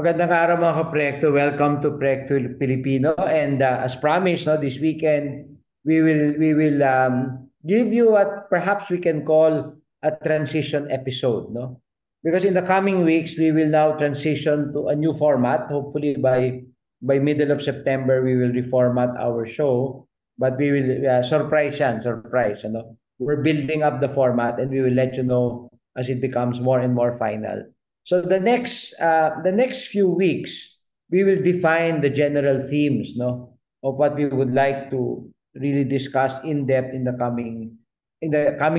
Magandang araw mga kaprojekto. Welcome to Proyekto Pilipino. And as promised, no, this weekend we will give you what perhaps we can call a transition episode, no? Because in the coming weeks we will now transition to a new format. Hopefully by middle of September we will reformat our show, but we will surprise, ano. We're building up the format and we will let you know as it becomes more and more final. So the next few weeks, we will define the general themes, no, of what we would like to really discuss in depth in the coming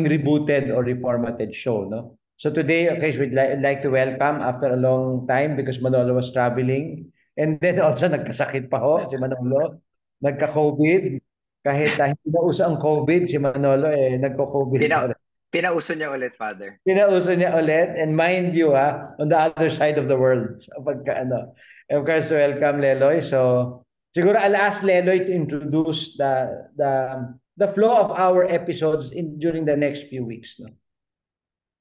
rebooted or reformatted show, no. So today, okay, we'd like to welcome after a long time because Manolo was traveling and then also nagkasakit pa ho si Manolo, nagka-COVID. Kahit hindi na uso ang COVID, si Manolo nagko-COVID Pina, pa. pinauso niya ulit, Father. Pinauso niya ulit. And mind you, on the other side of the world. So, of course, welcome, Leloy. So, siguro I'll ask Leloy to introduce the flow of our episodes during the next few weeks. No?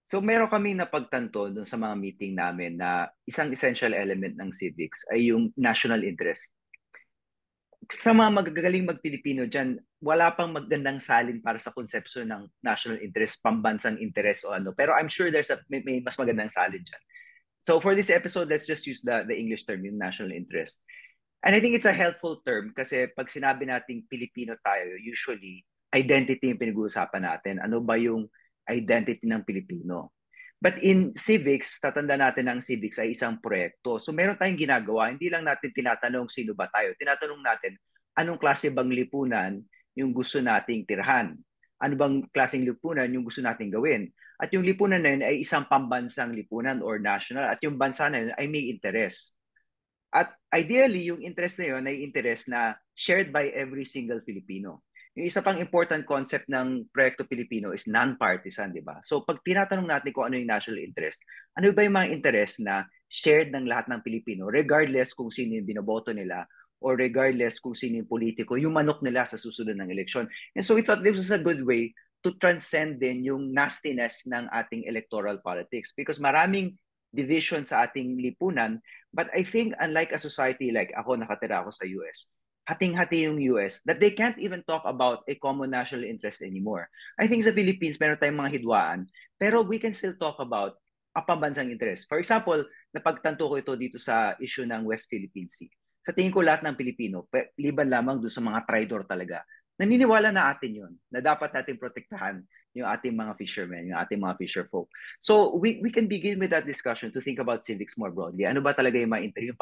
So meron kaming napagtanto dun sa mga meeting namin na isang essential element ng civics ay yung national interest. Sa mga magagaling mag-Pilipino dyan, wala pang magandang salin para sa konsepsyon ng national interest, pambansang interest o ano. Pero I'm sure may mas magandang salin dyan. So for this episode, let's just use the English term, yung national interest. And I think it's a helpful term kasi pag sinabi nating Pilipino tayo, usually identity yung pinag-uusapan natin. Ano ba yung identity ng Pilipino? But in civics, tatanda natin ang civics ay isang proyekto. So meron tayong ginagawa, hindi lang natin tinatanong sino ba tayo. Tinatanong natin, anong klase bang lipunan yung gusto nating tirhan? Ano bang klaseng lipunan yung gusto nating gawin? At yung lipunan na yun ay isang pambansang lipunan or national at yung bansa na yun ay may interest. At ideally, yung interest na yun ay interest na shared by every single Filipino. Yung isa pang important concept ng Proyekto Pilipino is non-partisan, di ba? So pag tinatanong natin kung ano yung national interest, ano ba yung mga interest na shared ng lahat ng Pilipino, regardless kung sino yung binoboto nila or regardless kung sino yung politiko, yung manok nila sa susunod ng eleksyon. And so we thought this was a good way to transcend din yung nastiness ng ating electoral politics because maraming division sa ating lipunan. But I think unlike a society like ako, nakatira ako sa US, hating-hati yung US, that they can't even talk about a common national interest anymore. I think sa Philippines, meron tayong mga hidwaan, pero we can still talk about a pambansang interest. For example, napagtanto ko ito dito sa issue ng West Philippine Sea. Sa tingin ko lahat ng Pilipino, liban lamang doon sa mga traidor talaga, naniniwala na atin yun, na dapat natin protektahan yung ating mga fishermen, yung ating mga fisher folk. So we can begin with that discussion to think about civics more broadly. Ano ba talaga yung yung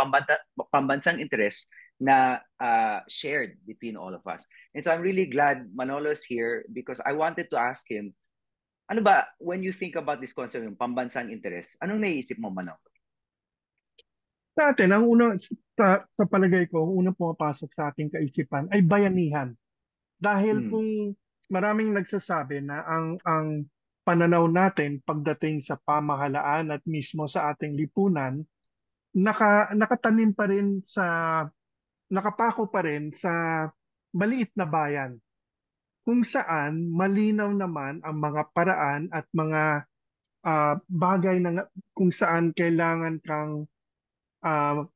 pambansang interest na shared between all of us. And so I'm really glad Manolo's here because I wanted to ask him, ano ba, when you think about this concept yung pambansang interest, anong naiisip mo, Manolo? Sa atin, ang unang, sa palagay ko, ang unang pumapasok sa ating kaisipan ay bayanihan. Dahil kung maraming nagsasabi na ang pananaw natin pagdating sa pamahalaan at mismo sa ating lipunan, nakatanim pa rin nakapako pa rin sa maliit na bayan. Kung saan malinaw naman ang mga paraan at mga bagay na kung saan kailangan kang ah,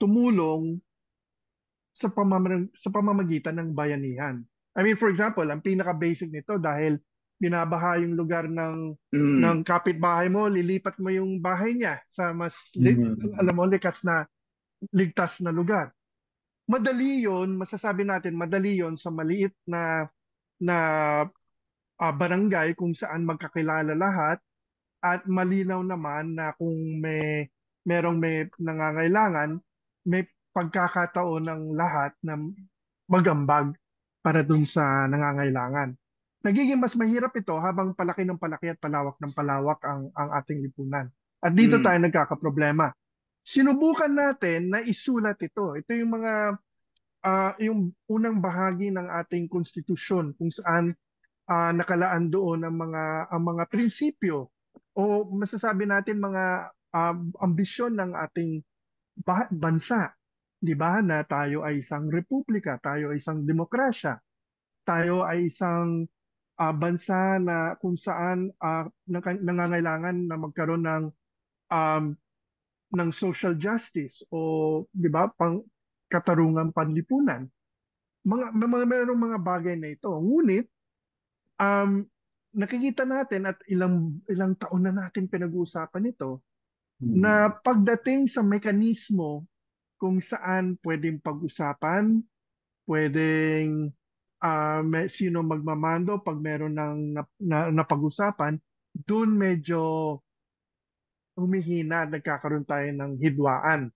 tumulong sa pamamagitan ng bayanihan. I mean, for example, ang pinaka-basic nito dahil binabaha yung lugar ng kapitbahay mo, lilipat mo yung bahay niya sa alam mo, ligtas na lugar. Madali yon, masasabi natin, madali yon sa maliit na barangay kung saan magkakilala lahat at malinaw naman na kung may nangangailangan, may pagkakataon ng lahat na magambag para dun sa nangangailangan. Nagiging mas mahirap ito habang palaki ng palaki at palawak ng palawak ang ating lipunan. At dito tayo nagkakaproblema. Sinubukan natin na isulat ito. Ito yung yung unang bahagi ng ating konstitusyon kung saan nakalaan doon ang mga prinsipyo o masasabi natin mga ambisyon ng ating bansa. 'Di ba? Na tayo ay isang republika, tayo ay isang demokrasya, tayo ay isang bansa na kung saan nangangailangan na magkaroon um, ng social justice o, di ba, katarungan panlipunan. Merong mga bagay na ito. Ngunit, nakikita natin at ilang taon na natin pinag-uusapan ito, na pagdating sa mekanismo kung saan pwedeng pag-usapan, pwedeng sino magmamando pag meron ng napag-usapan, doon medyo humihina, nagkakaroon tayo ng hidwaan.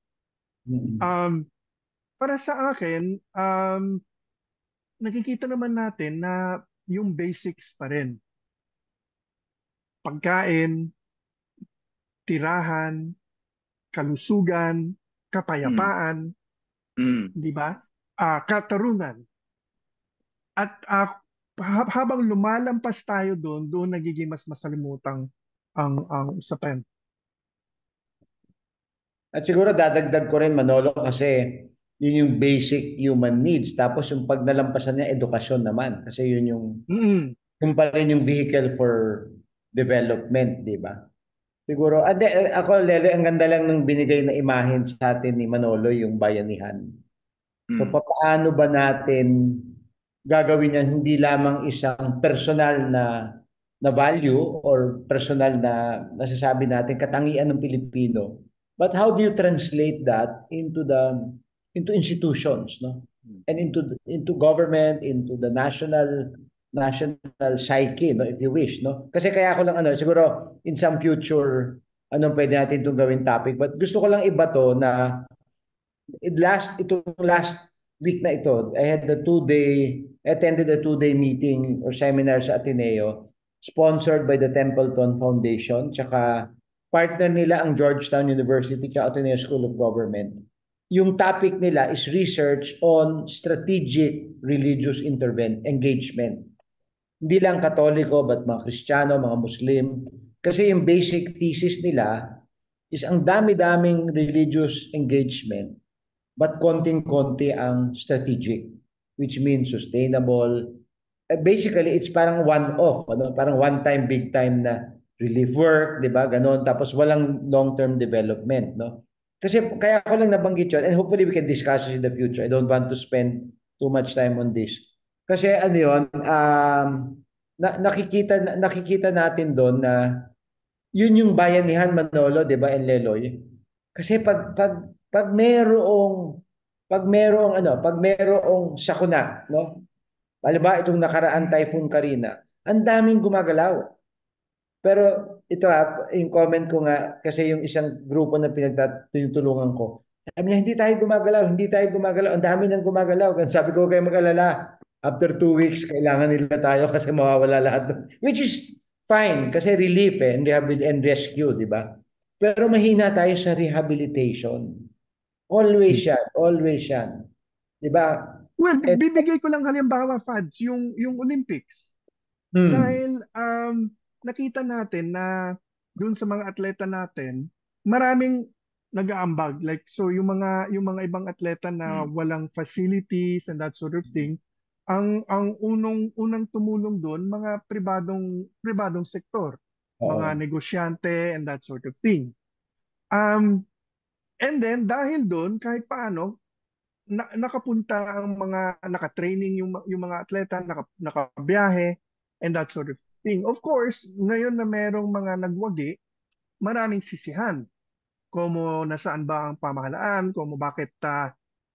Para sa akin, nakikita naman natin na yung basics pa rin. Pagkain, tirahan, kalusugan, kapayapaan, di ba? Katarungan. At habang lumalampas tayo doon nagiging mas masalimutan ang usapan. At siguro dadagdag ko rin, Manolo, kasi yun yung basic human needs. Tapos yung pag nalampasan niya, edukasyon naman. Kasi yun yung pa rin yung vehicle for development, di ba? Siguro, ako, Lele, ang ganda lang ng binigay na imahen sa atin ni Manolo, yung bayanihan. So, paano ba natin gagawin yan hindi lamang isang personal na value or personal na nasasabi natin katangian ng Pilipino, but how do you translate that into institutions, no? And into government, into the national psyche, no, if you wish, no? Kasi kaya ako lang siguro in some future anong pwede natin itong gawin topic, but gusto ko lang iba to na last week na ito, I attended a 2-day meeting or seminar sa Ateneo sponsored by the Templeton Foundation, tsaka partner nila ang Georgetown University tsaka Ateneo School of Government. Yung topic nila is research on strategic religious engagement. Hindi lang Katoliko but mga Kristiyano, mga Muslim. Kasi yung basic thesis nila is ang dami-daming religious engagement but konting-konti ang strategic, which means sustainable. Basically, it's parang one-off, parang one-time, big-time na relief work, di ba? Ganon. Tapos walang long-term development, no? Kasi kaya ko lang nabanggit yun, and hopefully we can discuss this in the future. I don't want to spend too much time on this. Kasi yun, nakikita natin doon na yun yung bayanihan, Manolo, di ba, and Leloy? Kasi pag merong sakuna, no? Halimbawa itong nakaraan Typhoon Karina, ang daming gumagalaw. Pero ito yung comment ko nga, kasi yung isang grupo na tinutulungan ko, sabi niya, hindi tayo gumagalaw, ang dami nang gumagalaw. Sabi ko, kayo mag-alala, after 2 weeks, kailangan nila tayo kasi mawawala lahat. Which is fine, kasi relief and rescue, di ba? Pero mahina tayo sa rehabilitation. Always yan. Di ba? Well, bibigay ko lang halimbawa, Fads, yung Olympics. Dahil nakita natin na doon sa mga atleta natin, maraming nag-aambag. Like, so yung mga ibang atleta na walang facilities and that sort of thing, ang unang tumulong doon, mga pribadong sektor, mga negosyante and that sort of thing. And then dahil doon, kahit paano, nakapunta ang mga naka-training yung mga atleta, nakabiyahe and that sort of thing. Of course, ngayon na merong mga nagwagi, maraming sisihan. Como nasaan ba ang pamahalaan, como bakit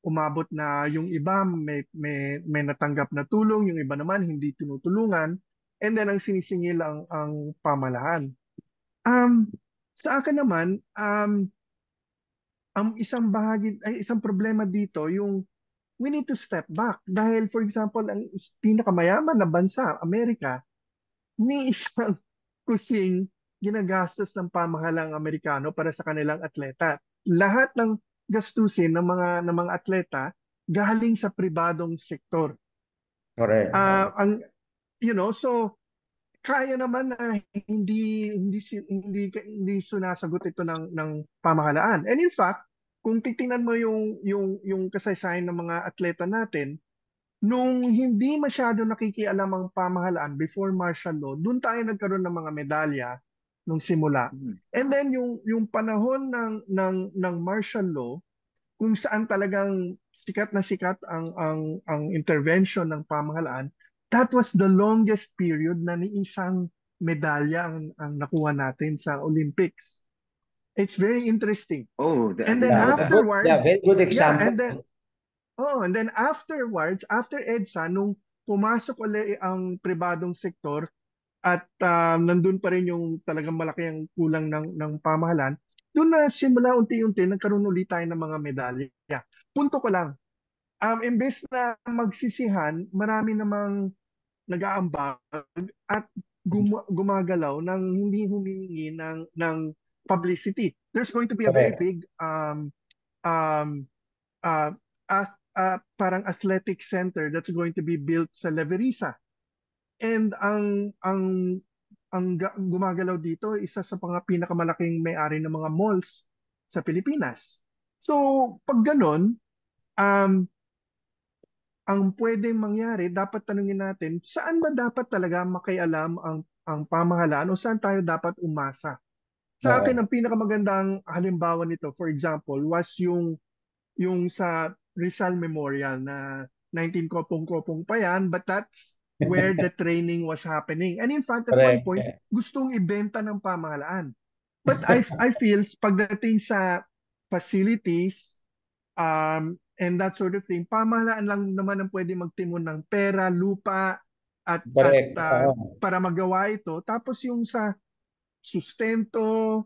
umabot na yung iba may natanggap na tulong, yung iba naman hindi tinutulungan, and then ang sinisingil ang pamahalaan. Sa akin naman, ang isang problema dito, yung we need to step back. Dahil, for example, ang pinakamayaman na bansa, Amerika, ni isang kusing ginagastos ng pamahalang Amerikano para sa kanilang atleta. Lahat ng gastusin ng mga atleta galing sa pribadong sektor. Correct. So kaya naman na hindi sunasagot ito ng pamahalaan. And in fact, kung titingnan mo yung kasaysayan ng mga atleta natin, nung hindi masyado nakikialam ang pamahalaan before martial law, doon tayo nagkaroon ng mga medalya nung simula. Mm. And then yung panahon ng martial law, kung saan talagang sikat na sikat ang intervention ng pamahalaan, that was the longest period na ni isang medalya ang nakuha natin sa Olympics. It's very interesting. Oh, I And didn't then know that. afterwards, very good yeah, example. and then afterwards, after EDSA, nung pumasok ulit ang pribadong sektor at nandun pa rin yung talagang malaki ang kulang ng pamahalaan, doon na simula unti-unti nagkaroon ulit tayo ng mga medalya. Punto ko lang, imbes na magsisihan, marami namang nag-aambag at gumagalaw ng hindi humihingi ng publicity. There's going to be a very Correct. big um, uh, parang athletic center that's going to be built sa Leverisa. And ang gumagalaw dito, isa sa mga pinakamalaking may-ari ng mga malls sa Pilipinas. So, pag ganun, ang pwedeng mangyari, dapat tanungin natin, saan ba dapat talaga makialam ang pamahalaan o saan tayo dapat umasa? Sa akin, Oo. ang pinakamagandang halimbawa nito, for example, was yung sa Rizal Memorial na 19 kopong-kopong pa yan, but that's where the training was happening. And in fact, at one Correct. point, gustong ibenta ng pamahalaan. But I feel, pagdating sa facilities, and that sort of thing, pamahalaan lang naman ang pwede magtimon ng pera, lupa, at Correct. Oo. para magawa ito. Tapos yung sa sustento,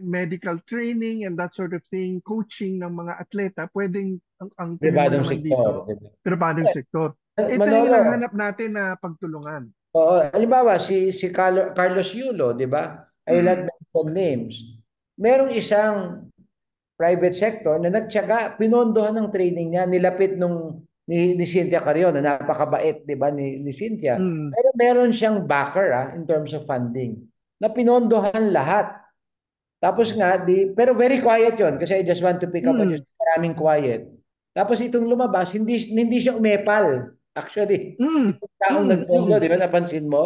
medical training, and that sort of thing, coaching ng mga atleta, pwedeng ang tumimon Pribadong naman sektor. dito, Diba? pribadong sektor. Ito yung Manolo, hinahanap natin na pagtulungan. oo, halimbawa si Carlos Yulo, 'di ba? I will not Mm. mention names. Merong isang private sector na nagtiyaga, pinondohan ng training niya, nilapit ni Cynthia Carrion na napakabait, 'di ba, ni Cynthia. Mm. Pero meron siyang backer in terms of funding na pinondohan lahat. Tapos nga, pero very quiet yon kasi I just want to pick up on Mm. just maraming quiet. Tapos itong lumabas, hindi siya umepal. Actually, Mm. itong taong Mm. nagpondo, Mm. di ba, napansin mo?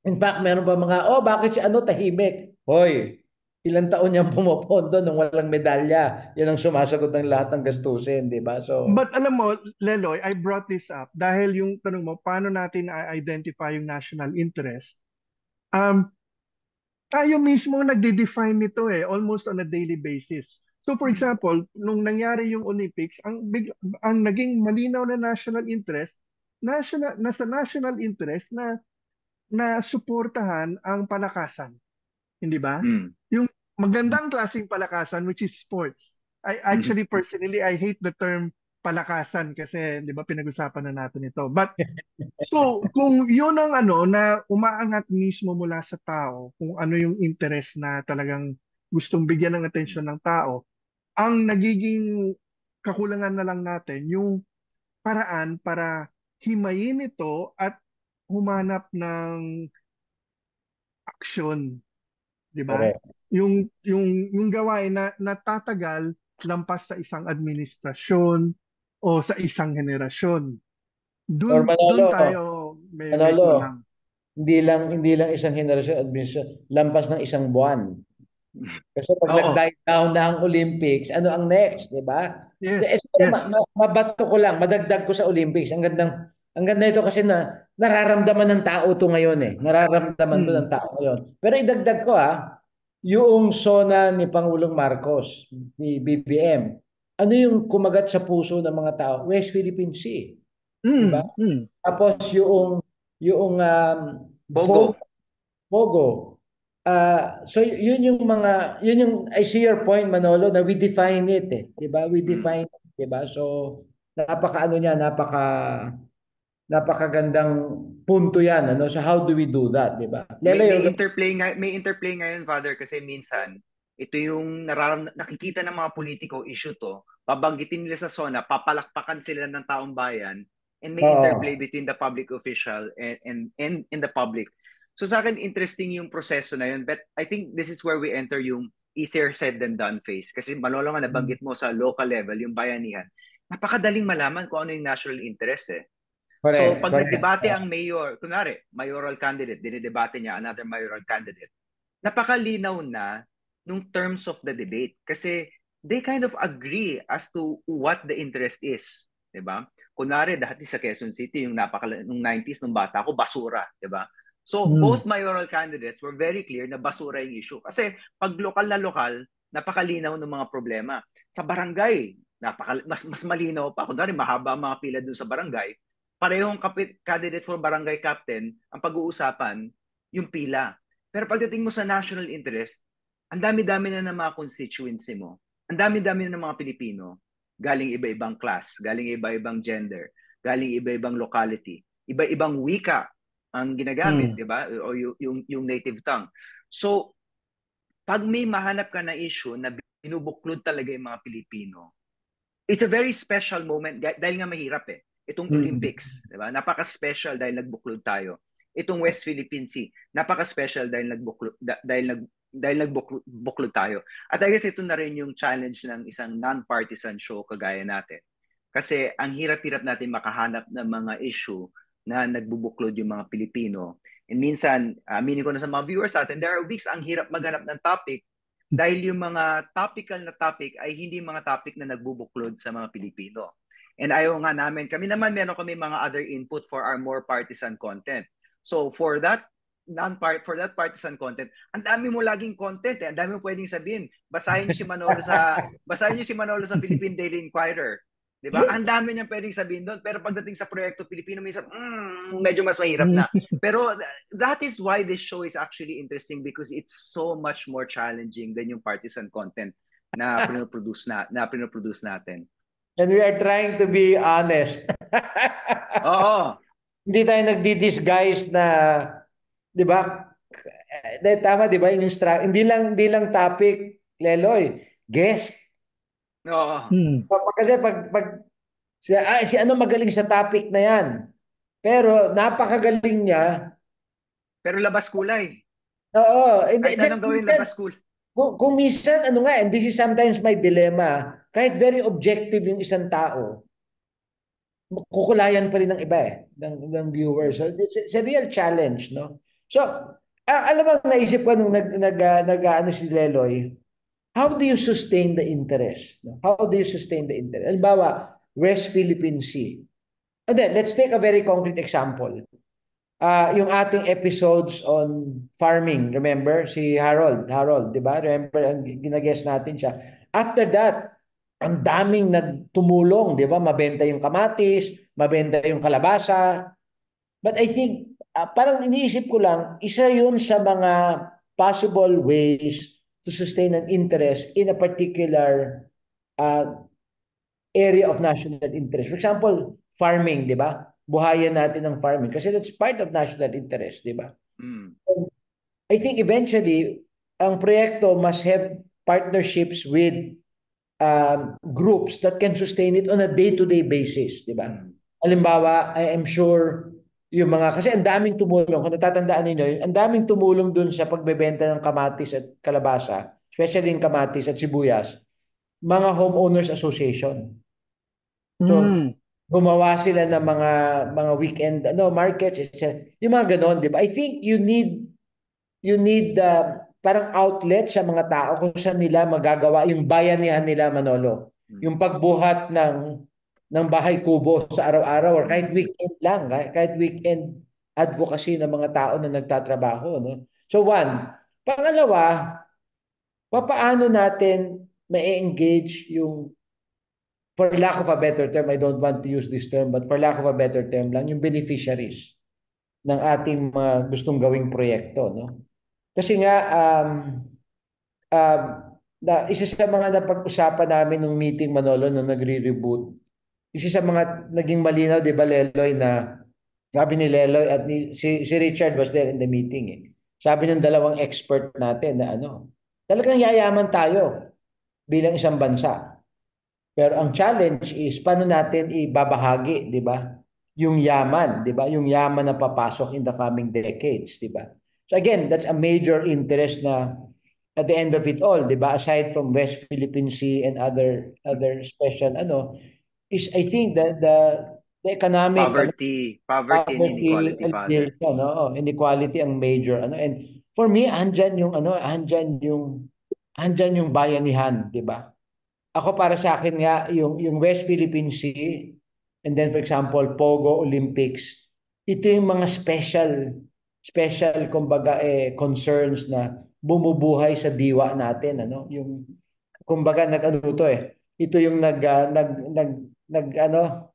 In fact, meron pa mga, bakit si ano tahimik? Hoy, ilang taon niyang pumopondo nung walang medalya. Yan ang sumasagot ng lahat ng gastusin, di ba? So, But alam mo, Leloy, I brought this up dahil yung tanong mo, paano natin i-identify yung national interest? Tayo mismo nagde-define nito almost on a daily basis. So for example, nung nangyari yung Olympics, ang naging malinaw na national interest, nasa national interest na suportahan ang palakasan, hindi ba? Mm. Yung magandang klaseng palakasan, which is sports. I actually personally I hate the term palakasan kasi 'di ba pinag-usapan na natin ito. But so, kung yun ang na umaangat mismo mula sa tao, kung ano yung interest na talagang gustong bigyan ng atensyon ng tao, ang nagiging kakulangan na lang natin yung paraan para himayin ito at humanap ng aksyon, di ba? correct. Yung gawain na natatagal lampas sa isang administrasyon o sa isang henerasyon. Or Doon tayo may Manolo, kulang. hindi lang isang henerasyon, administrasyon, lampas ng isang buwan. Kasi pag Oo. nag-die down na ang Olympics, ano ang next, di ba? Yes, Siguro yes. mabato ko lang, madagdag ko sa Olympics. Ang ganda ito kasi nararamdaman ng tao to ngayon eh. Nararamdaman to ng tao ngayon. Pero idagdag ko yung SONA ni Pangulong Marcos, ni BBM. Ano yung kumagat sa puso ng mga tao? West Philippine Sea. Di ba? Tapos yung Bogo. Pogo. So yun yung I see your point, Manolo, na we define it 'di ba? We define it, 'di ba? So napakagandang punto 'yan, ano? So how do we do that, 'di ba? May interplay ngayon, Father, kasi minsan ito yung nakikita ng mga politiko issue to, babanggitin nila sa SONA, papalakpakan sila ng taong bayan, and may interplay between the public official and the public. So sa akin, interesting yung proseso na yun. But I think this is where we enter yung easier said than done phase. Kasi Manolo nga nabanggit mo sa local level, yung bayanihan. Napakadaling malaman kung ano yung national interest eh. So pag nagdebate ang mayor, kunwari, mayoral candidate, dinidebate niya another mayoral candidate. napakalinaw na nung terms of the debate kasi they kind of agree as to what the interest is, 'di ba? Kunwari dati sa Quezon City yung nung 90s nung bata ako basura, 'di ba? So both mayoral candidates were very clear na basura yung issue kasi pag lokal na lokal, napakalinaw ng mga problema. Sa barangay, mas malinaw pa. Kunwari mahaba ang mga pila dun sa barangay, parehong candidate for barangay captain ang pag-uusapan yung pila. Pero pagdating mo sa national interest, ang dami-dami na ng mga constituency mo. Ang dami-dami na ng mga Pilipino. Galing iba-ibang class, galing iba-ibang gender, galing iba-ibang locality, iba-ibang wika ang ginagamit, di ba? O yung native tongue. So, pag may mahanap ka na issue na binubuklod talaga yung mga Pilipino, it's a very special moment dahil nga mahirap eh. Itong Olympics, di ba? Napaka-special dahil nagbuklod tayo. Itong West Philippine Sea, napaka-special dahil nagbuklod tayo. At I guess ito na rin yung challenge ng isang non-partisan show kagaya natin. Kasi ang hirap-hirap natin makahanap ng mga issue na nagbubuklod yung mga Pilipino. And minsan, aminin ko na sa mga viewers natin, there are weeks ang hirap maghanap ng topic dahil yung mga topical na topic ay hindi mga topic na nagbubuklod sa mga Pilipino. And ayaw nga namin, kami naman meron kami mga other input for our more partisan content. So for that partisan content, ang dami mo laging content eh. Ang dami mo pwedeng sabihin. Basahin niyo si Manolo sa Philippine Daily Inquirer. 'Di ba? Ang dami niyang pwedeng sabihin doon, pero pagdating sa proyekto Pilipino, minsan medyo mas mahirap na. Pero that is why this show is actually interesting because it's so much more challenging than yung partisan content na pinoproduce natin. And we are trying to be honest. Oo. Hindi tayo nagdi-disguise na, 'di ba? Tama, 'di ba? Hindi lang topic, Leloy, guest. Oo. Kasi pag si ano magaling sa topic na 'yan. Pero napakagaling niya. Pero labas kulay. Oo. Kahit anong gawin, labas kulay. Kung minsan, and this is sometimes my dilemma, kahit very objective yung isang tao, kukulayan pa rin ng iba ng viewers. So it's a real challenge, no? So, alam mo, naisip ko nung nag si Leloy, how do you sustain the interest? No? How do you sustain the interest? Halimbawa, West Philippine Sea. And then, let's take a very concrete example. Yung ating episodes on farming, remember? Si Harold, di ba? Remember, ginaguest natin siya. After that, ang daming nagtumulong, di ba? Mabenta yung kamatis, mabenta yung kalabasa. But I think, parang iniisip ko lang, isa yun sa mga possible ways to sustain an interest in a particular area of national interest. For example, farming, di ba? Buhayan natin ng farming kasi that's part of national interest, di ba? I think eventually, ang proyekto must have partnerships with groups that can sustain it on a day-to-day basis, di ba? Halimbawa, I am sure yung kasi ang daming tumulong, kung natatandaan niyo, ang daming tumulong dun sa pagbebenta ng kamatis at kalabasa, especially yung kamatis at sibuyas, mga homeowners association. So, gumawa sila ng mga weekend markets, etc. Yung mga ganon, di ba? I think you need parang outlet sa mga tao kung saan nila magagawa yung bayanihan nila, Manolo. Yung pagbuhat ng bahay kubo sa araw-araw or kahit weekend lang, kahit weekend advocacy ng mga tao na nagtatrabaho, no? So pangalawa, paano natin ma-engage yung, for lack of a better term, I don't want to use this term, but for lack of a better term lang, yung beneficiaries ng ating mga gustong gawing proyekto, no? Kasi nga, isa sa mga napag-usapan namin nung meeting, Manolo, nung nagre-reboot, isa sa mga naging malinaw, di ba, Leloy, na sabi ni Leloy at si Richard was there in the meeting, eh. Sabi ng dalawang expert natin na talagang yayaman tayo bilang isang bansa. Pero ang challenge is paano natin ibabahagi, di ba? Yung yaman, di ba? Yung yaman na papasok in the coming decades, di ba? So again, that's a major interest na at the end of it all, di ba? Aside from West Philippine Sea and other special is I think that the economic poverty and inequality, inequality ang major and For me, andyan yung bayanihan, 'di ba? Ako para sa akin nga yung West Philippine Sea and then for example Pogo Olympics, ito yung mga special kumbaga concerns na bumubuhay sa diwa natin, ano? Yung kumbaga nag-ano to ito yung nag ano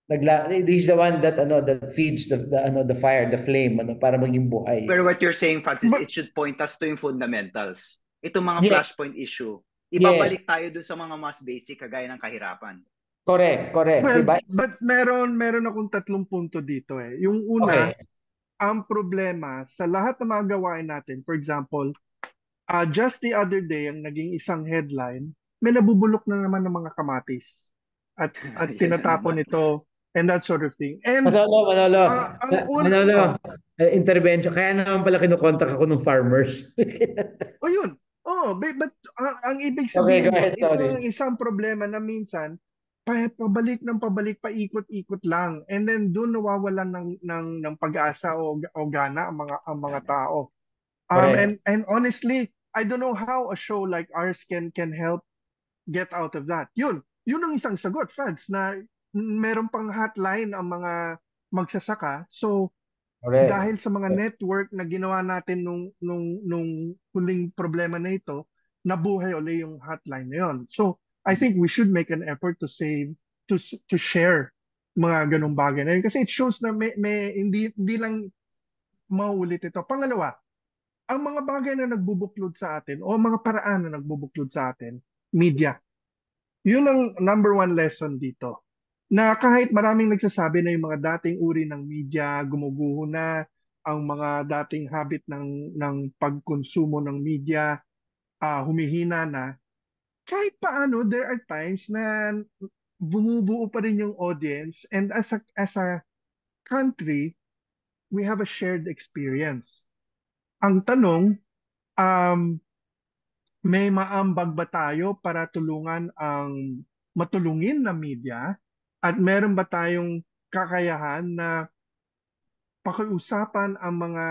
this is the one that that feeds the fire, the flame, para maging buhay. Pero what you're saying, Francis, But it should point us to yung fundamentals. Itong mga Yes, flashpoint issue, yes, ibabalik tayo dun sa mga mas basic kagaya ng kahirapan. correct, well, 'di ba? but meron akong tatlong punto dito eh. Yung una, Okay. ang problema sa lahat ng mga gawain natin, for example, just the other day, ang naging isang headline, may nabubulok na naman ng mga kamatis at Yan na tinatapon naman. ito and that sort of thing. And Manolo, ang un Manolo, oh, intervention. Kaya naman pala kinukontak ako ng farmers. oh yun. Oh, but ang ibig Okay, go sabihin nun, ahead, ito ang sorry. isang problema na minsan pabalik ng pabalik, paikot-ikot lang. And then doon nawawalan ng pag-asa o gana ang mga tao. Correct. And honestly, I don't know how a show like ours can help get out of that. Yun ang isang sagot, Fads, na meron pang hotline ang mga magsasaka. So, Correct. dahil sa mga network na ginawa natin nung huling problema na ito, nabuhay uli yung hotline na yun. So, I think we should make an effort to save, to share mga ganong bagay na yun. Kasi it shows na hindi lang mauulit ito. Pangalawa, ang mga bagay na nagbubuklod sa atin o mga paraan na nagbubuklod sa atin, media. Yun ang number one lesson dito. Na kahit maraming nagsasabi na yung mga dating uri ng media, gumuguho na, ang mga dating habit ng pagkonsumo ng media, humihina na, kahit paano, there are times na bumubuo pa rin yung audience and as a country, we have a shared experience. Ang tanong, um, may maambag ba tayo para tulungan ang matulungin na media at meron ba tayong kakayahan na pakiusapan ang mga,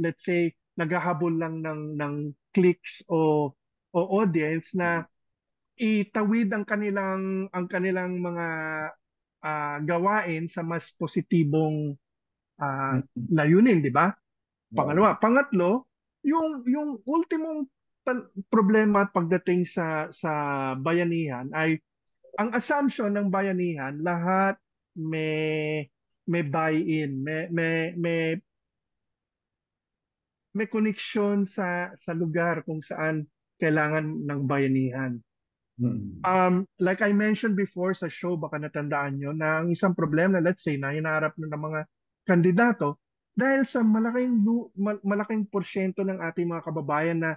let's say, naghahabol lang ng clicks o audience na itawid ang kanilang mga gawain sa mas positibong layunin, di ba? Oo. Pangalawa, pangatlo, yung ultimong problema pagdating sa bayanihan ay ang assumption ng bayanihan lahat may buy-in, may koneksyon sa lugar kung saan kailangan ng bayanihan. Mm. Like I mentioned before sa show, baka natandaan nyo, na ang isang problema, let's say, na hinaharap na ng mga kandidato, dahil sa malaking porsyento ng ating mga kababayan na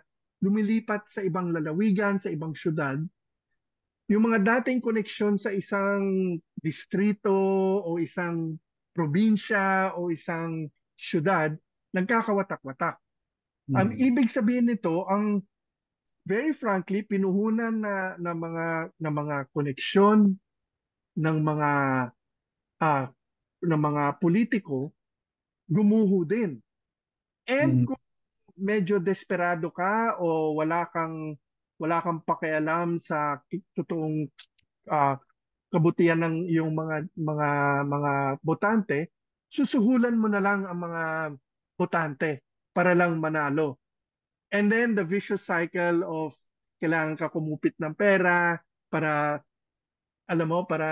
lumilipat sa ibang lalawigan, sa ibang syudad, yung mga dating koneksyon sa isang distrito o isang probinsya o isang syudad, nagkakawatak-watak. Ang Mm. ibig sabihin nito, ang very frankly, pinuhunan na mga koneksyon ng mga ah, ng mga politiko gumuho din. And Mm. kung medyo desperado ka o wala kang pakialam sa totoong ah, kabutihan ng yung mga botante, susuhulan mo na lang ang mga botante para lang manalo. And then the vicious cycle of kailangan ka kumupit ng pera para para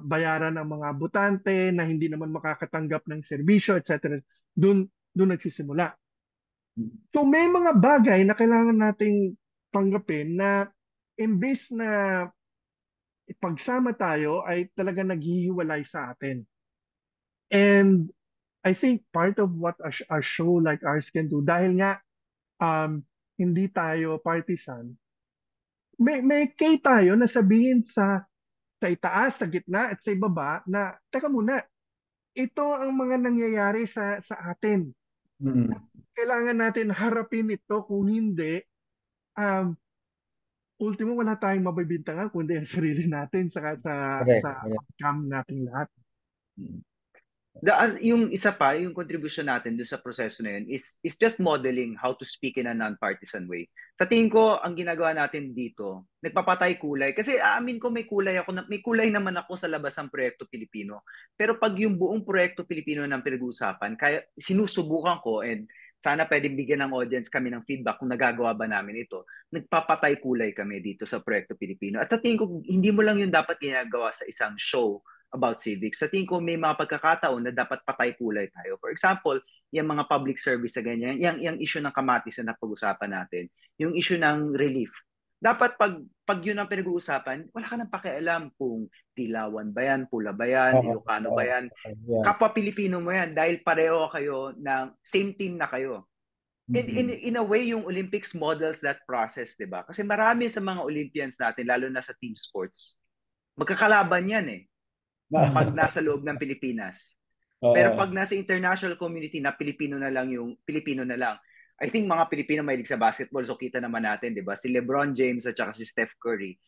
bayaran ang mga botante na hindi naman makakatanggap ng serbisyo, etc. Doon nagsisimula. So may mga bagay na kailangan nating tanggapin na imbes na pagsama tayo ay talaga naghihiwalay sa atin. And I think part of what a show like ours can do, dahil nga hindi tayo partisan, may kay tayo na sabihin sa itaas, sa gitna, at sa ibaba na, teka muna, ito ang mga nangyayari sa atin. Mm. Kailangan natin harapin ito, kung hindi, um, ultimo wala tayong mabibintangan kundi ang sarili natin sa Correct. Correct. outcome nating lahat. Mm. Yung isa pa, yung contribution natin doon sa proseso na yun is just modeling how to speak in a non-partisan way. Sa tingin ko, ang ginagawa natin dito, nagpapatay kulay. Kasi aamin ko may kulay ako, may kulay naman ako sa labas ng Proyekto Pilipino. Pero pag yung buong Proyekto Pilipino ng pinag-uusapan, kaya sinusubukan ko and sana pwedeng bigyan ng audience kami ng feedback kung nagagawa ba namin ito. Nagpapatay kulay kami dito sa Proyekto Pilipino. At sa tingin ko, hindi mo lang yun dapat ginagawa sa isang show about civics. Sa tingin ko may mga pagkakataon na dapat patay kulay tayo. For example, yung mga public service sa ganyan, yung issue ng kamatis na napag-usapan natin, yung issue ng relief. Dapat pag yun ang pinag-uusapan, wala ka nang pakialam kung Dilawan ba yan, Pula ba yan, Ilocano ba yan. Kapwa Pilipino mo yan dahil pareho kayo ng same team na kayo. In a way, yung Olympics models that process, di ba? Kasi marami sa mga Olympians natin, lalo na sa team sports, magkakalaban yan eh pag nasa loob ng Pilipinas. Pero pag nasa international community na Pilipino na lang yung Pilipino na lang. I think mga Pilipino mahilig sa basketball, so kita naman natin, 'di ba? Si LeBron James at saka si Steph Curry,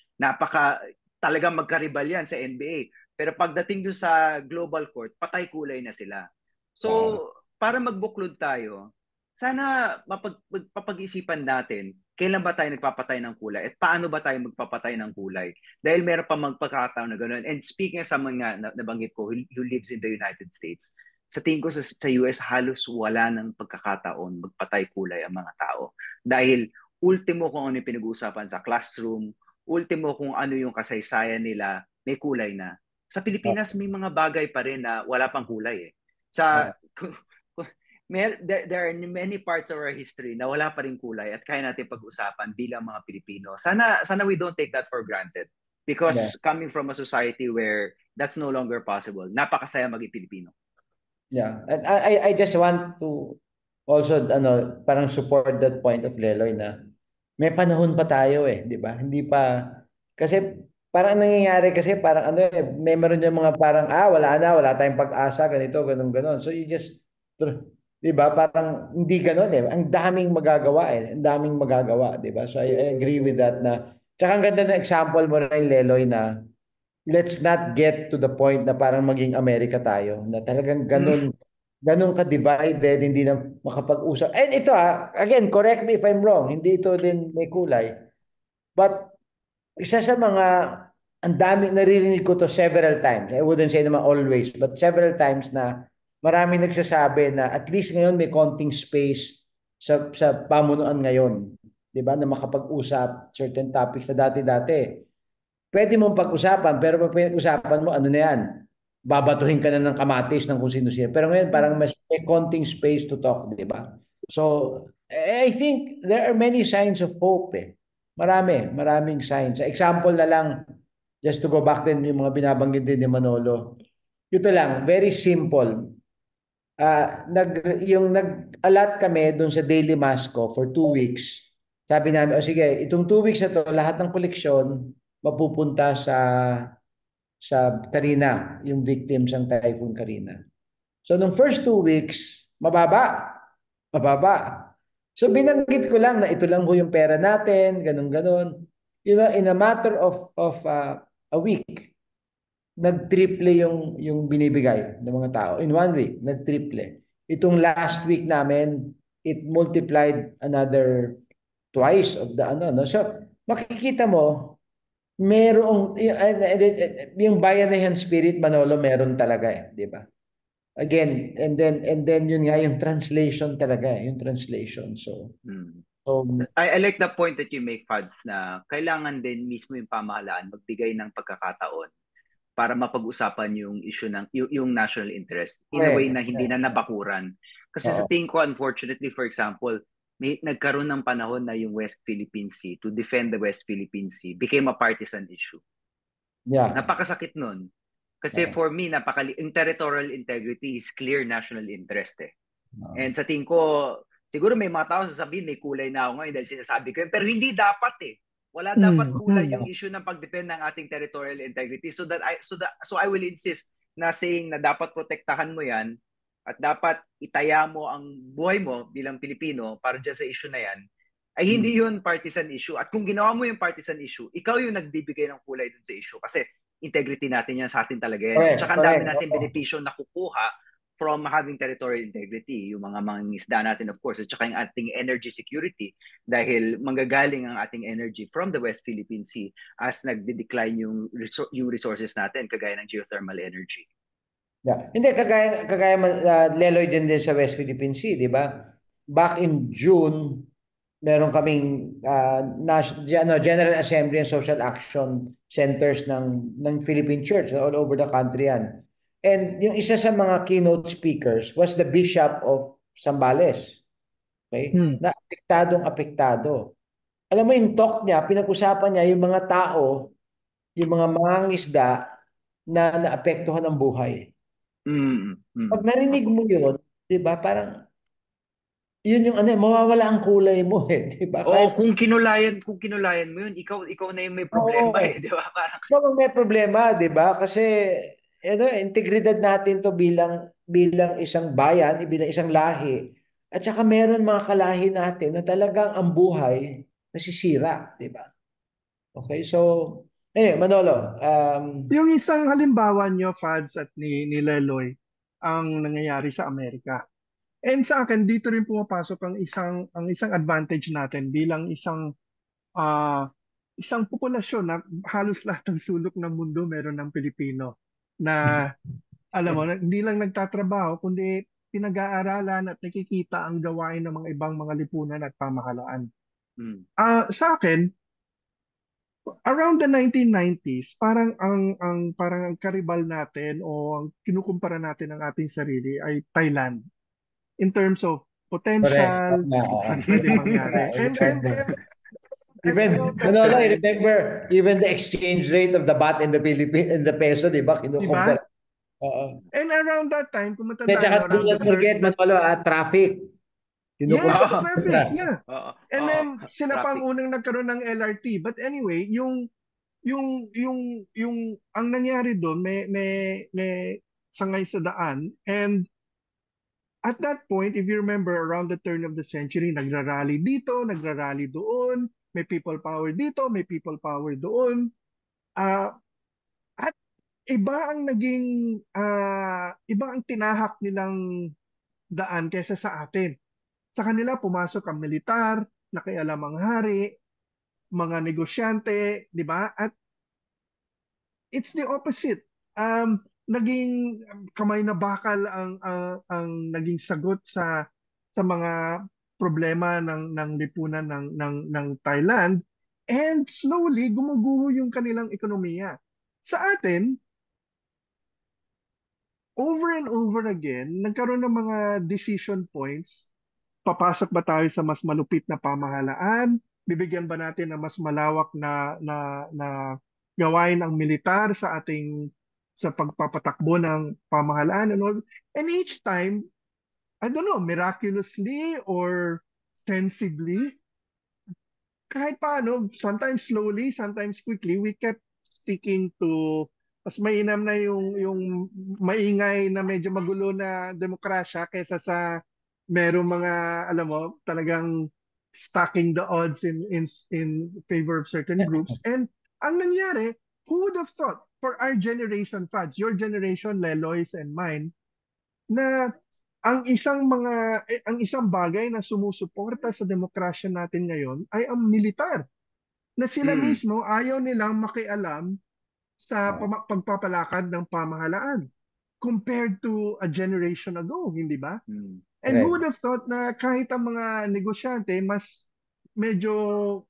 talagang magkaribal yan sa NBA. Pero pagdating doon sa global court, patay kulay na sila. So, para magbuklod tayo, sana mapag-isipan natin kailan ba tayo nagpapatay ng kulay at paano ba tayo magpapatay ng kulay. Dahil meron pa magpagkakataon na gano'n. And speaking of someone nga nabanggit ko who lives in the United States, sa tingin ko sa US halos wala ng pagkakataon magpatay kulay ang mga tao. Dahil ultimo kung ano yung pinag-uusapan sa classroom, ultimo kung ano yung kasaysayan nila, may kulay na. Sa Pilipinas may mga bagay pa rin na wala pang kulay eh. There are many parts of our history na wala pa rin kulay at kaya natin pag-usapan bilang mga Pilipino. Sana we don't take that for granted because coming from a society where that's no longer possible, napakasaya maging Pilipino. Yeah, and I just want to also parang support that point of Leloy na may panahon pa tayo eh, di ba? Hindi pa kasi parang nangyayari kasi parang may meron yung mga parang wala tayong pag-asa ganito ganon. So you just di ba? Parang hindi ganon eh. Ang daming magagawa eh. Ang daming magagawa, di ba? So I agree with that na tsaka ang ganda ng example mo rin Leloy na let's not get to the point na parang maging Amerika tayo na talagang ganun ka-divided, hindi na makapag-usap. And ito again, correct me if I'm wrong, hindi ito din may kulay. But isa sa mga ang daming naririnig ko to several times. I wouldn't say naman always, but several times na maraming nagsasabi na at least ngayon may konting space sa pamunuan ngayon. 'Di ba? Na makapag-usap certain topics na dati-dati pwede mong pag-usapan, pero pag pinag-usapan mo, ano na yan, babatuhin ka na ng kamatis ng kung sino-sino. Pero ngayon, parang mas may konting space to talk, di ba? So, I think there are many signs of hope eh. Maraming signs. Example na lang, just to go back din yung mga binabanggit din ni Manolo. Ito lang, very simple. Yung nag-alat kami doon sa Daily Masco for 2 weeks. Sabi namin, sige, itong 2 weeks na to, lahat ng koleksyon, mapupunta sa Karina, yung victims ng Typhoon Karina. So nung first 2 weeks, mababa. So binanggit ko lang na ito lang ho yung pera natin, ganun. You know, in a matter of a week, nag-triple yung binibigay ng mga tao. In 1 week, nag-triple. Itong last week namin, it multiplied another twice of the no. So makikita mo, merong yung bayanihan spirit Manolo meron talaga eh, di ba? Again, and then yun nga yung translation talaga, yung translation. So I like the point that you make, Fads, na kailangan din mismo yung pamahalaan magbigay ng pagkakataon para mapag-usapan yung issue ng yung national interest in a way na hindi na nabakuran. Kasi sa tingin ko, unfortunately, for example, nagkaroon ng panahon na yung West Philippine Sea, to defend the West Philippine Sea, became a partisan issue. Yeah. Napakasakit nun. Kasi for me, yung territorial integrity is clear national interest eh. And sa tingin ko, siguro may mga tao sasabihin may kulay na ako ngayon dahil sinasabi ko yun, pero hindi dapat eh. Wala dapat kulay yung issue ng pag-defend ng ating territorial integrity. So I will insist na saying na dapat protektahan mo yan at dapat itaya mo ang buhay mo bilang Pilipino para dyan sa issue na yan, ay hindi yun partisan issue. At kung ginawa mo yung partisan issue, ikaw yung nagbibigay ng kulay dun sa issue. Kasi integrity natin yan, sa atin talaga yan. Tsaka ang dami natin benepisyo na kukuha from having territorial integrity, yung mga mangingisda natin of course, at saka yung ating energy security dahil manggagaling ang ating energy from the West Philippine Sea as nagde-decline yung resources natin kagaya ng geothermal energy. Yeah. Hindi, kagaya Leloy din sa West Philippine Sea, di ba? Back in June, meron kaming General Assembly and Social Action Centers ng Philippine Church all over the country yan. And yung isa sa mga keynote speakers was the Bishop of Zambales. Okay? Na apektado. Alam mo yung talk niya, pinag-usapan niya yung mga tao, yung mga mangingisda na naapektuhan ng buhay. Pag narinig mo yun, di ba, parang yun yung mawawala ang kulay mo di ba? Oo, kung kinulayan mo yun, ikaw na yung may problema di ba? Parang ikaw ang may problema, di ba? Kasi integridad natin to bilang isang bayan, bilang isang lahi. At saka meron mga kalahi natin na talagang ang buhay nasisira, di ba? Okay, so Manolo, yung isang halimbawa nyo, Fads at ni Leloy, ang nangyayari sa Amerika. And sa akin, dito rin pumapasok ang isang advantage natin bilang isang populasyon na halos lahat ng sulok ng mundo meron ng Pilipino na alam mo, hindi lang nagtatrabaho kundi pinag-aaralan at nakikita ang gawain ng mga ibang mga lipunan at pamahalaan. Sa akin, around the 1990s, parang ang karibal natin o ang kinukumpara natin ng ating sarili ay Thailand in terms of potential at pwede mangyari. Manolo, I remember even the exchange rate of the baht in the Philippines and the peso, di ba? Kinukumpara. And around that time, kung matandaan do not forget, Manolo, traffic. Yes, traffic, yeah. And then sila traffic. pang unang nagkaroon ng LRT. But anyway, yung ang nangyari doon may sangay sa daan, and at that point, if you remember, around the turn of the century, nagrarally dito, nagrarally doon, may people power dito, may people power doon. At iba ang tinahak nilang daan kaysa sa atin. Sa kanila, pumasok ang militar, nakialam ang hari, mga negosyante, di ba? At it's the opposite. Naging kamay na bakal ang naging sagot sa mga problema ng lipunan ng Thailand, and slowly gumuguho yung kanilang ekonomiya. Sa atin, over and over again, nagkaroon ng mga decision points. Papasok ba tayo sa mas malupit na pamahalaan? Bibigyan ba natin ng mas malawak na gawain ang militar sa pagpapatakbo ng pamahalaan and all? And each time, I don't know, miraculously or sensibly, kahit paano, sometimes slowly, sometimes quickly, we kept sticking to mas mainam na yung maingay na medyo magulo na demokrasya kaysa sa merong mga, alam mo, talagang stacking the odds in favor of certain groups. And ang nangyari, who would have thought for our generation, Fads, your generation, Leloy's and mine, na ang isang bagay na sumusuporta sa demokrasya natin ngayon ay ang militar. Na sila mismo ayaw nilang makialam sa pagpapalakad ng pamahalaan compared to a generation ago, hindi ba? And who would have thought na kahit ang mga negosyante mas medyo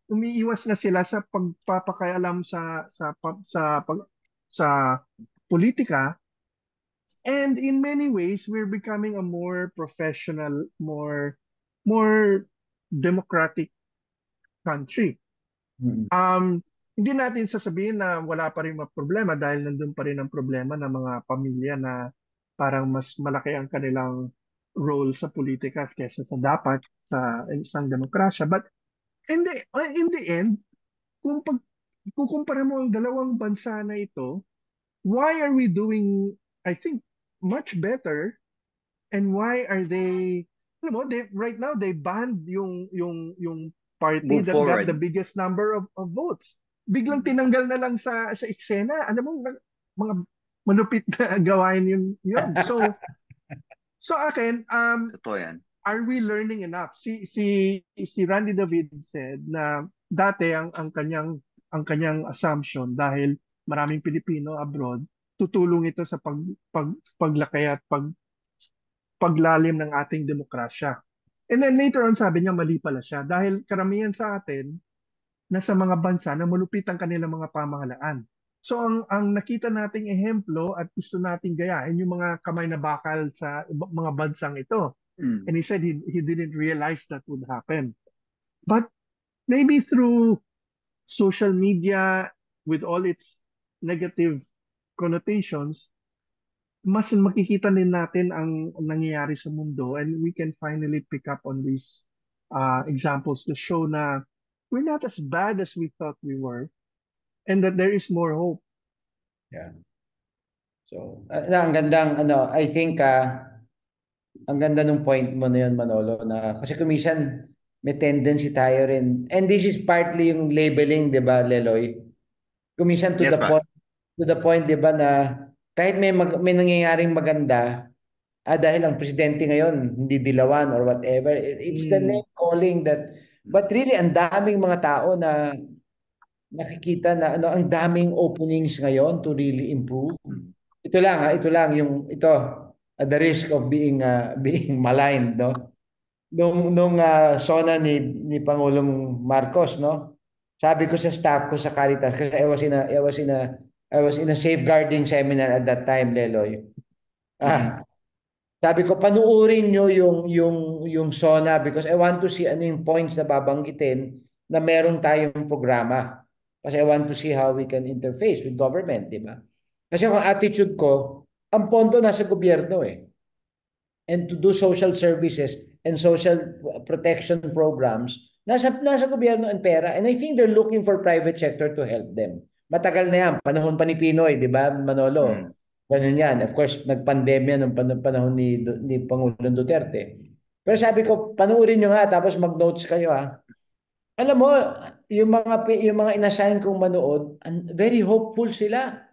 umiiwas na sila sa pagpapakialam sa politika, and in many ways we're becoming a more professional, more democratic country. Hindi natin sasabihin na wala pa rin mga problema dahil nandun pa rin ang problema ng mga pamilya na parang mas malaki ang kanilang role sa politika kaysa sa dapat sa isang demokrasya. But in the end, kung kukumpara mo ang dalawang bansa na ito, why are we doing, I think, much better? And why are they, right now they banned yung party that got the biggest number of votes. Biglang tinanggal na lang sa eksena. Alam mo, mga malupit na gawain yun. So akin, Totoo yan. are we learning enough? Si Randy David said na dati ang kanyang assumption dahil maraming Pilipino abroad, tutulong ito sa paglaki at paglalim ng ating demokrasya. And then later on sabi niya mali pala siya dahil karamihan sa atin nasa mga bansa na malupit ang kanilang mga pamahalaan. So ang nakita nating ehemplo at gusto nating gayahin yung mga kamay na bakal sa mga bansang ito. And he said he didn't realize that would happen. But maybe through social media with all its negative connotations, mas makikita din natin ang nangyayari sa mundo and we can finally pick up on these examples to show na we're not as bad as we thought we were and that there is more hope. Yeah. So, ang gandang, I think, ang ganda ng point mo na yun, Manolo, na kasi kumisan may tendency tayo rin. And this is partly yung labeling, di ba, Leloy? Kumisan Yes, to the point, di ba, na kahit may nangyayaring maganda, dahil ang presidente ngayon hindi dilawan or whatever, it's the name calling that, but really ang daming mga tao na nakikita na ang daming openings ngayon to really improve. Ito lang ito at the risk of being being maligned, no? Nung SONA ni Pangulong Marcos, no? Sabi ko sa staff ko sa Caritas kasi I was in a safeguarding seminar at that time, Leloy. Sabi ko panuorin nyo yung SONA because I want to see ano yung points na babanggitin na meron tayong programa. Kasi I want to see how we can interface with government, di ba? Kasi ang attitude ko, ang pondo nasa gobyerno eh. And to do social services and social protection programs, nasa gobyerno ang pera. And I think they're looking for private sector to help them. Matagal na yan, panahon pa ni Pinoy, di ba, Manolo? Ganun yan. Of course, nagpandemya nung panahon ni Pangulong Duterte. Pero sabi ko, panuorin nyo nga, tapos mag-notes kayo ha. Alam mo, yung mga inassign kong manood, very hopeful sila.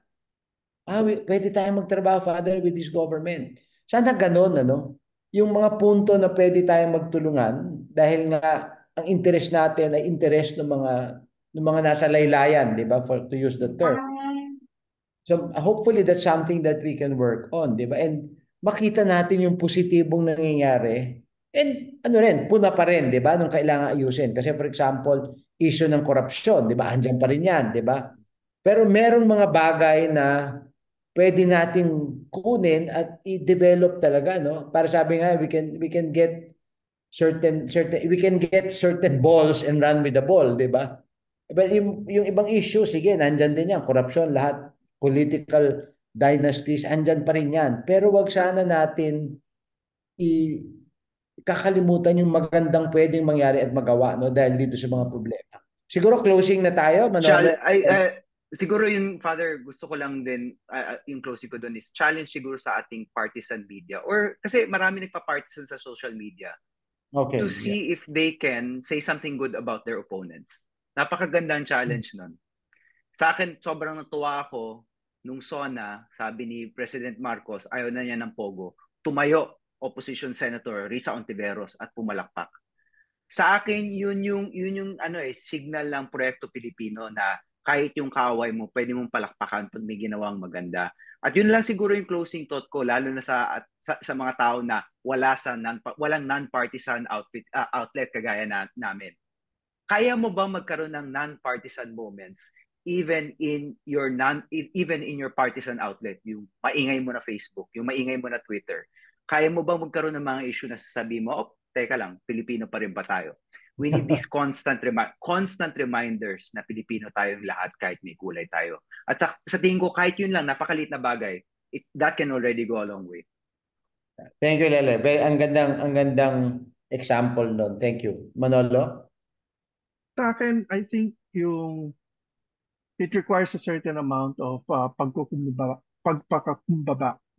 Pwede tayong magtrabaho, Father, with this government. Sana ganun, ano? Yung mga punto na pwede tayong magtulungan dahil nga ang interest natin ay interest ng mga nasa laylayan, di ba? To use the term. So hopefully that's something that we can work on, di ba? And makita natin yung positibong nangyayari. And puna pa rin, di ba? Nung kailangan ayusin. Kasi for example, issue ng korupsyon, di ba? Andiyan pa rin yan, di ba? Pero merong mga bagay na pwede nating kunin at i-develop talaga, no? Para sabi nga, we can get certain balls and run with the ball, di ba? But yung ibang issue, sige, nandyan din yan, korupsyon, lahat, political dynasties, andyan pa rin yan. Pero wag sana natin kakalimutan yung magandang pwedeng mangyari at magawa, no? Dahil dito sa mga problema. Siguro closing na tayo, Manolo. Siguro yung Father, gusto ko lang din, yung closing ko doon is challenge siguro sa ating partisan media. Or kasi marami nagpa-partisan sa social media. Okay, to see if they can say something good about their opponents. Napakagandang challenge nun. Sa akin, sobrang natuwa ako nung SONA, sabi ni President Marcos, ayaw na niya ng Pogo, tumayo opposition senator Risa Ontiveros at pumalakpak. Sa akin, yun yung signal ng Proyekto Pilipino na kahit yung kaaway mo, pwede mong palakpakan pag may ginawang maganda. At yun lang siguro yung closing thought ko, lalo na sa mga tao na walang non-partisan outlet kagaya namin. Kaya mo ba magkaroon ng non-partisan moments even in your partisan outlet, yung maingay mo na Facebook, yung maingay mo na Twitter? Kaya mo ba magkaroon ng mga issue na sasabihin mo, teka lang, Pilipino pa rin ba tayo? We need these constant reminders na Pilipino tayong lahat kahit may kulay tayo. At sa tingin ko, kahit yun lang, napakalit na bagay, that can already go a long way. Thank you, Lele. Ang gandang example nun. Thank you. Manolo? Sa akin, I think it requires a certain amount of pagpakakumbaba.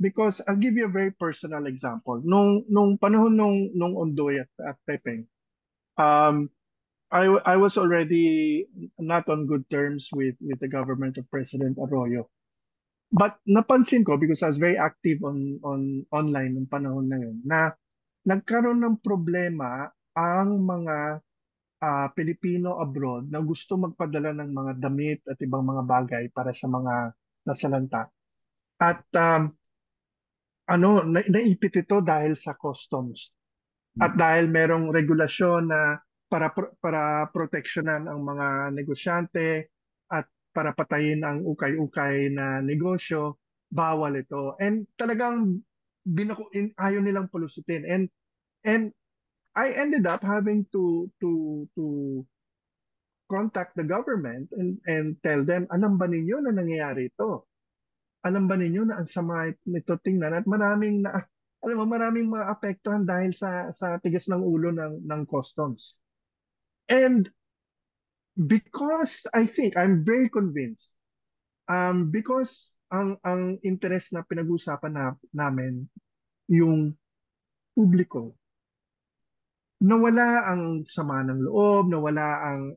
Because I'll give you a very personal example. Nung panahon nung Ondoy at Pepeng, I was already not on good terms with the government of President Arroyo. But napansin ko, because I was very active on online nung panahon na yun, na nagkaroon ng problema ang mga Pilipino abroad na gusto magpadala ng mga damit at ibang mga bagay para sa mga nasalanta. At naipit ito dahil sa customs. At dahil merong regulasyon na para proteksyonan ang mga negosyante at para patayin ang ukay-ukay na negosyo, bawal ito. And talagang ayaw nilang pulusutin. And I ended up having to contact the government and tell them, alam ba ninyo na nangyayari ito? Alam ba ninyo na ang sama nito tingnan at maraming maapektuhan dahil sa tigas ng ulo ng customs. And because I think I'm very convinced, because ang interest na pinag-uusapan namin yung publiko, nawala ang sama ng loob, nawala ang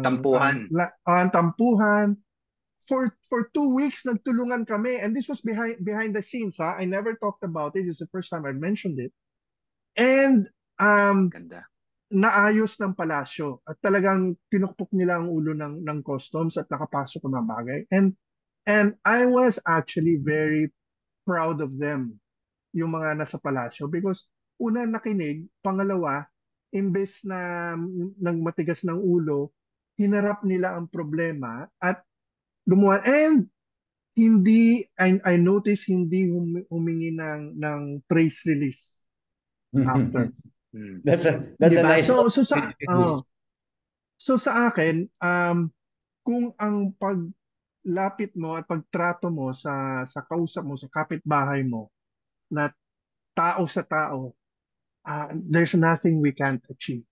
Tampuhan. ang tampuhan. For 2 weeks nagtulungan kami, and this was behind the scenes. I never talked about it. It's the first time I mentioned it. And Ganda. naayos ng palasyo at talagang pinukpok nila ang ulo ng customs at nakapasok ng mga bagay. And I was actually very proud of them, yung mga nasa palasyo, because una nakinig, pangalawa, imbes na nagmatigas ng ulo, hinarap nila ang problema at gumawa. And I noticed hindi humingi ng praise release after. That's a Diba? nice So sa akin, kung ang paglapit mo at pagtrato mo sa kausap mo, sa kapitbahay mo, na tao sa tao, there's nothing we can't achieve.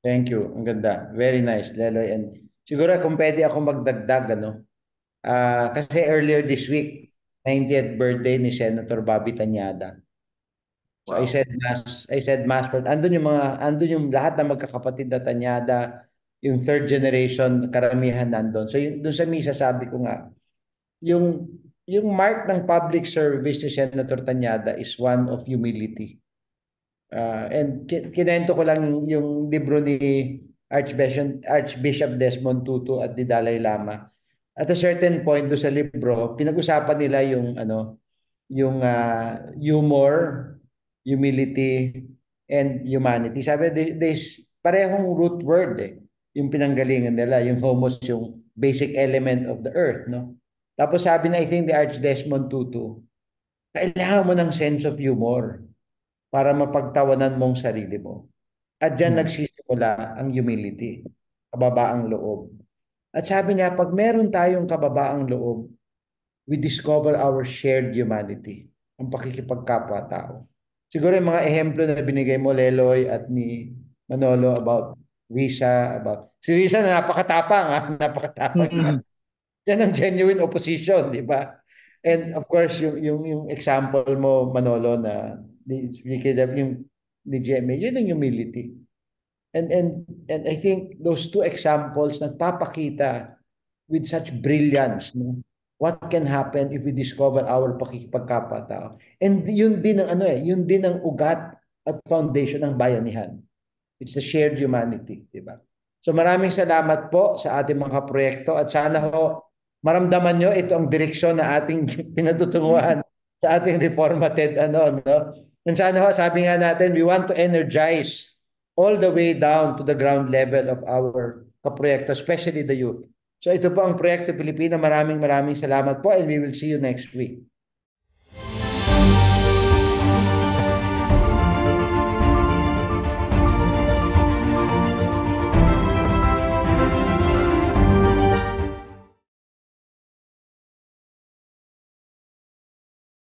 Thank you. Ang ganda. Very nice, Leloy. And siguro kung pwede ako magdagdag, kasi earlier this week, 90th birthday ni Senator Bobby Tanyada. So Wow. I said mass, but andun yung lahat na magkakapatid na Tanyada, yung third generation, karamihan nandun. So dun sa misa sabi ko nga, yung mark ng public service ni Senator Tanyada is one of humility. And kinento ko lang yung libro ni Archbishop Desmond Tutu at ni Dalai Lama. At a certain point do sa libro, pinag-usapan nila yung humor, humility, and humanity. Sabi, there's parehong root word yung pinanggalingan nila, yung homos, yung basic element of the earth, no? Tapos sabi na, I think the Arch Desmond Tutu, kailangan mo ng sense of humor para mapagtawanan mong sarili mo. At dyan nagsisimula ang humility, kababaang loob. At sabi niya, pag meron tayong kababaang loob, we discover our shared humanity, ang pakikipagkapwa-tao. Siguro yung mga ehemplo na binigay mo, Leloy, at ni Manolo about Risa, si Risa na napakatapang, napakatapang. Yan ang genuine opposition, di ba? And of course, yung example mo, Manolo, na yung ni GMA, yun ang humility. And I think those two examples nagpapakita with such brilliance, no? What can happen if we discover our pakikipagkapwa-tao. And yun din ang ugat at foundation ng bayanihan. It's the shared humanity, di ba? So maraming salamat po sa ating mga proyekto at sana maramdaman nyo ito ang direksyon na ating pinatutunguhan sa ating reformated no? And sana sabi nga natin, we want to energize all the way down to the ground level of our kaproyekto, especially the youth. So ito po ang Proyekto Pilipino. Maraming salamat po and we will see you next week.